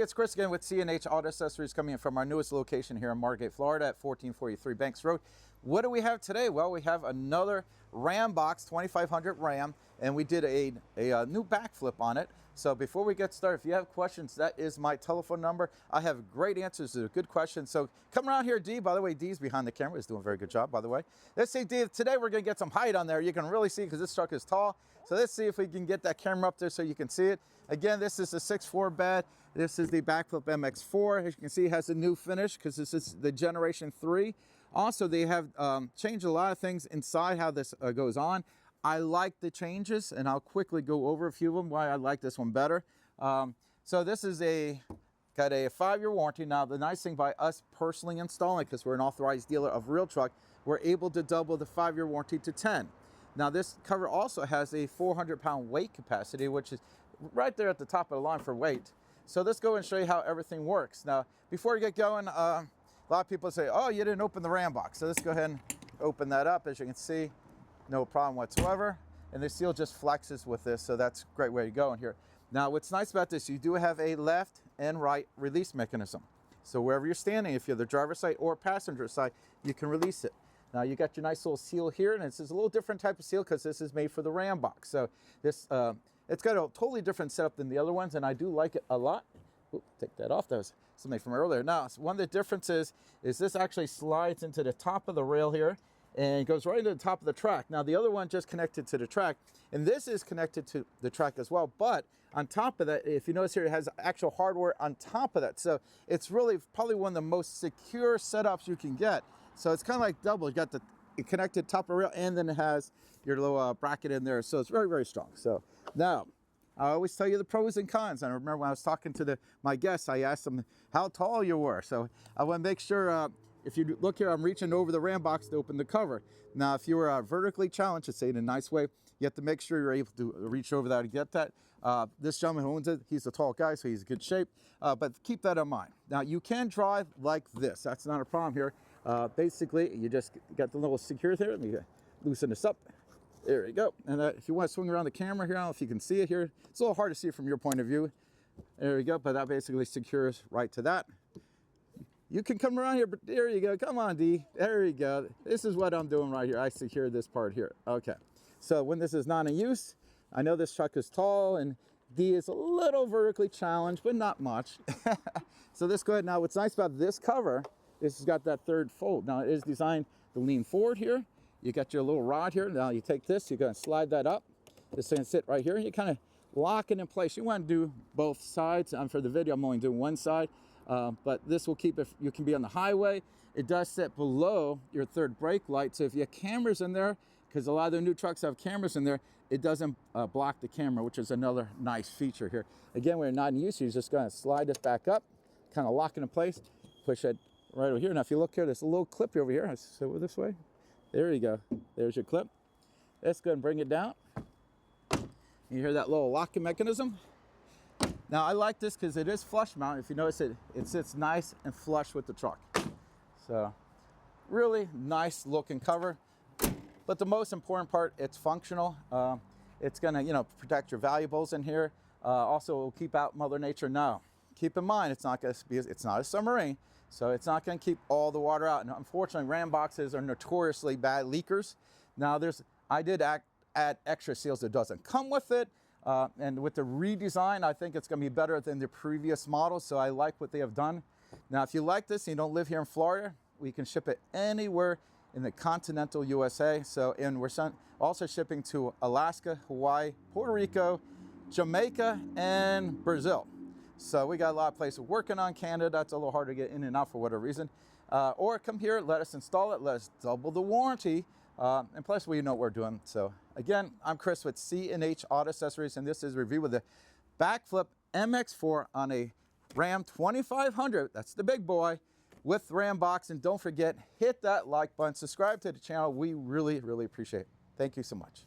Hey, it's Chris again with C&H Auto Accessories, coming in from our newest location here in Margate, Florida at 1443 Banks Road. What do we have today? Well, we have another Rambox 2500 Ram, and we did a new backflip on it. So before we get started, if you have questions, that is my telephone number. I have great answers to good questions. So come around here, D. By the way, D's behind the camera. He's doing a very good job, by the way. Let's see, D, today we're going to get some height on there. You can really see because this truck is tall. So let's see if we can get that camera up there so you can see it. Again, this is a 6.4 bed. This is the backflip Mx4. As you can see, it has a new finish because this is the Generation 3. Also, they have changed a lot of things inside how this goes on. I like the changes, and I'll quickly go over a few of them why I like this one better. So this is got a 5-year warranty. Now, the nice thing by us personally installing, because we're an authorized dealer of real truck, we're able to double the 5-year warranty to 10. Now, this cover also has a 400-pound weight capacity, which is right there at the top of the line for weight. So let's go and show you how everything works. Now, before we get going, a lot of people say, oh, you didn't open the Rambox. So let's go ahead and open that up. As you can see, no problem whatsoever. And the seal just flexes with this, so that's a great way to go in here. Now, what's nice about this, you do have a left and right release mechanism. So wherever you're standing, if you're the driver's side or passenger side, you can release it. Now, you got your nice little seal here, and this is a little different type of seal because this is made for the Rambox. So this, it's got a totally different setup than the other ones, and I do like it a lot. Ooh, take that off. That was something from earlier. Now, one of the differences is this actually slides into the top of the rail here and goes right into the top of the track. Now, the other one just connected to the track, and this is connected to the track as well. But on top of that, if you notice here, it has actual hardware on top of that. So it's really probably one of the most secure setups you can get. So it's kind of like double. You got the connected top of the rail, and then it has your little bracket in there. So it's very, very strong. So now, I always tell you the pros and cons. And I remember when I was talking to my guests, I asked them how tall you were. So I want to make sure, if you look here, I'm reaching over the Rambox to open the cover. Now, if you were vertically challenged, to say it in a nice way, you have to make sure you're able to reach over that to get that. This gentleman who owns it, he's a tall guy, so he's in good shape. But keep that in mind. Now, you can drive like this. That's not a problem here. Basically, you just got the little secure there. Let me loosen this up. There you go. And if you want to swing around the camera here, I don't know if you can see it here. It's a little hard to see it from your point of view. There you go. But that basically secures right to that. You can come around here, but there you go. Come on, D. There you go. This is what I'm doing right here. I secure this part here. Okay. So when this is not in use, I know this truck is tall, and D is a little vertically challenged, but not much. So let's go ahead. Now, what's nice about this cover, this has got that third fold. Now, it is designed to lean forward here. You got your little rod here. Now, you take this, you're going to slide that up. This can sit right here. You kind of lock it in place. You want to do both sides. For the video, I'm only doing one side. But this will keep it, you can be on the highway. It does sit below your third brake light. So if you have cameras in there, because a lot of the new trucks have cameras in there, it doesn't block the camera, which is another nice feature here. Again, when you're not in use, you're just going to slide this back up, kind of lock it in place, push it right over here. Now, if you look here, there's a little clip over here. So this way. There you go. There's your clip. Let's go and bring it down. You hear that little locking mechanism? Now, I like this because it is flush mount. If you notice it sits nice and flush with the truck. So really nice looking cover. But the most important part, it's functional. It's gonna, protect your valuables in here. Also, it will keep out Mother Nature. Now, keep in mind, it's not a submarine, so it's not gonna keep all the water out. And unfortunately, Ramboxes are notoriously bad leakers. Now, I did add extra seals that doesn't come with it. And with the redesign, I think it's going to be better than the previous model. So I like what they have done. Now, if you like this and you don't live here in Florida, we can ship it anywhere in the continental USA. So, and we're also shipping to Alaska, Hawaii, Puerto Rico, Jamaica, and Brazil. So we got a lot of places working on. Canada, that's a little hard to get in and out for whatever reason. Or come here, let us install it, let us double the warranty. And plus, we know what we're doing. So again, I'm Chris with C&H Auto Accessories, and this is a review with the backflip Mx4 on a Ram 2500. That's the big boy with Rambox. And don't forget, hit that like button, subscribe to the channel. We really, really appreciate it. Thank you so much.